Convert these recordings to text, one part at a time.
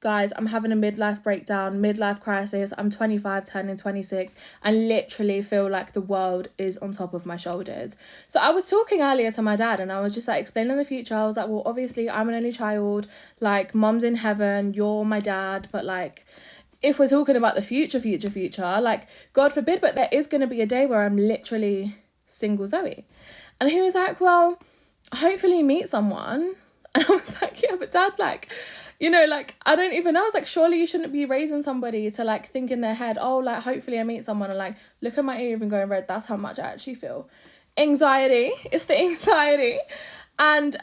guys, I'm having a midlife breakdown, midlife crisis. I'm 25, turning 26, and literally feel like the world is on top of my shoulders. So I was talking earlier to my dad, and I was just like explaining the future. I was like, well, obviously I'm an only child, like mum's in heaven, you're my dad, but like if we're talking about the future, like God forbid, but there is going to be a day where I'm literally single Zoe. And he was like, well, hopefully you meet someone. And I was like, yeah, but dad, like, you know, like, I don't even know. I was like, surely you shouldn't be raising somebody to like think in their head, oh, like, hopefully I meet someone, and like, look at my ear even going red. That's how much I actually feel. Anxiety. It's the anxiety. And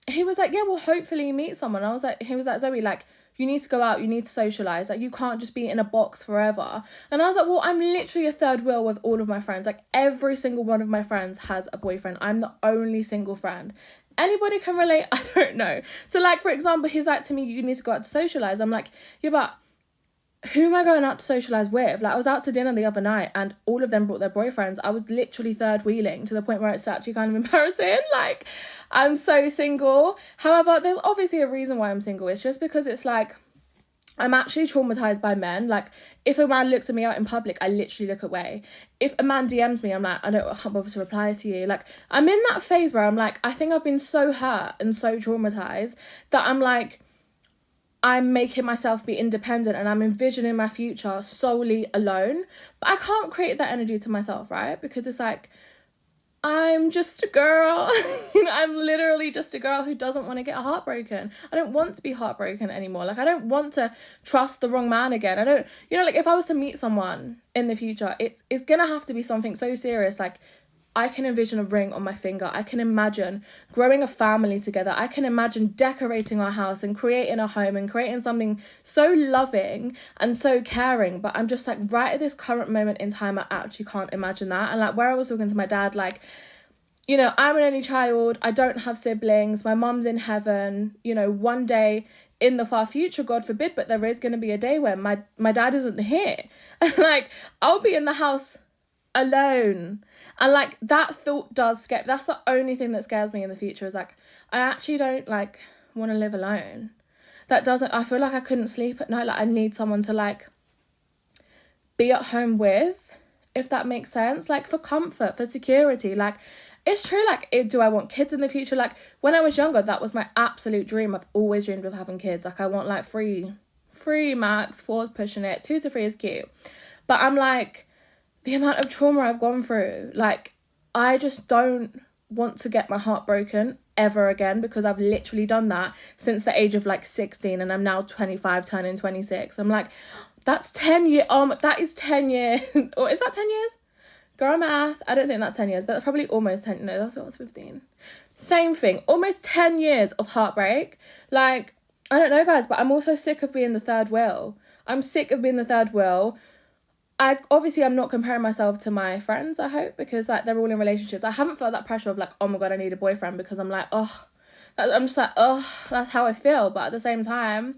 he was like, yeah, well, hopefully you meet someone. I was like, he was like, Zoe, like, you need to go out, you need to socialise, like, you can't just be in a box forever. And I was like, well, I'm literally a third wheel with all of my friends. Like, every single one of my friends has a boyfriend. I'm the only single friend. Anybody can relate? I don't know. So, like, for example, he's like to me, you need to go out to socialise. I'm like, yeah, but who am I going out to socialise with? Like, I was out to dinner the other night and all of them brought their boyfriends. I was literally third wheeling to the point where it's actually kind of embarrassing. Like, I'm so single. However, there's obviously a reason why I'm single. It's just because it's like, I'm actually traumatized by men. Like, if a man looks at me out in public, I literally look away. If a man DMs me, I'm like, I can't bother to reply to you. Like, I'm in that phase where I'm like, I think I've been so hurt and so traumatized that I'm like, I'm making myself be independent and I'm envisioning my future solely alone. But I can't create that energy to myself, right? Because it's like, I'm just a girl. You know, I'm literally just a girl who doesn't want to get heartbroken. I don't want to be heartbroken anymore. Like, I don't want to trust the wrong man again. I don't, you know, like, if I was to meet someone in the future, it's gonna have to be something so serious. Like, I can envision a ring on my finger. I can imagine growing a family together. I can imagine decorating our house and creating a home and creating something so loving and so caring. But I'm just like, right at this current moment in time, I actually can't imagine that. And like, where I was talking to my dad, like, you know, I'm an only child. I don't have siblings. My mum's in heaven. You know, one day in the far future, God forbid, but there is going to be a day where my dad isn't here. And like, I'll be in the house alone. And like, that thought does scare. That's the only thing that scares me in the future, is like, I actually don't like want to live alone. That doesn't, I feel like I couldn't sleep at night. Like, I need someone to like be at home with, if that makes sense, like for comfort, for security. Like, it's true, like, do I want kids in the future? Like, when I was younger, that was my absolute dream. I've always dreamed of having kids. Like, I want like three max, 4's pushing it, 2 to 3 is cute. But I'm like, the amount of trauma I've gone through, like, I just don't want to get my heart broken ever again, because I've literally done that since the age of like 16, and I'm now 25 turning 26. I'm like, that's 10 years. That is 10 years. Or is that 10 years? Girl math. I don't think that's 10 years, but probably almost 10. No, that's what I was 15. Same thing. Almost 10 years of heartbreak. Like, I don't know, guys, but I'm also sick of being the third wheel. I'm sick of being the third wheel. I'm not comparing myself to my friends, I hope, because like, they're all in relationships. I haven't felt that pressure of like, oh my God, I need a boyfriend, because I'm like, I'm just like, that's how I feel. But at the same time,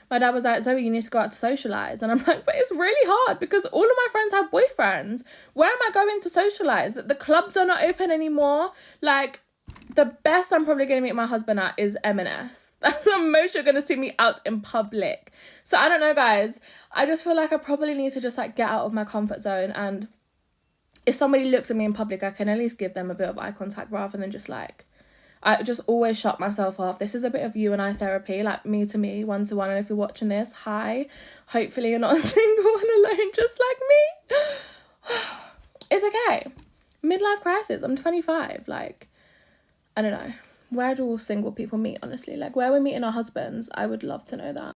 my dad was like, Zoe, you need to go out to socialise. And I'm like, but it's really hard because all of my friends have boyfriends. Where am I going to socialise? The clubs are not open anymore. Like, the best I'm probably going to meet my husband at is M&S. That's the most you're going to see me out in public. So I don't know, guys. I just feel like I probably need to just like get out of my comfort zone. And if somebody looks at me in public, I can at least give them a bit of eye contact, rather than just like, I just always shut myself off. This is a bit of you and I therapy, like me to me, one to one. And if you're watching this, hi. Hopefully you're not single and alone just like me. It's okay. Midlife crisis. I'm 25. Like, I don't know. Where do all single people meet, honestly? Like, where we're meeting our husbands, I would love to know that.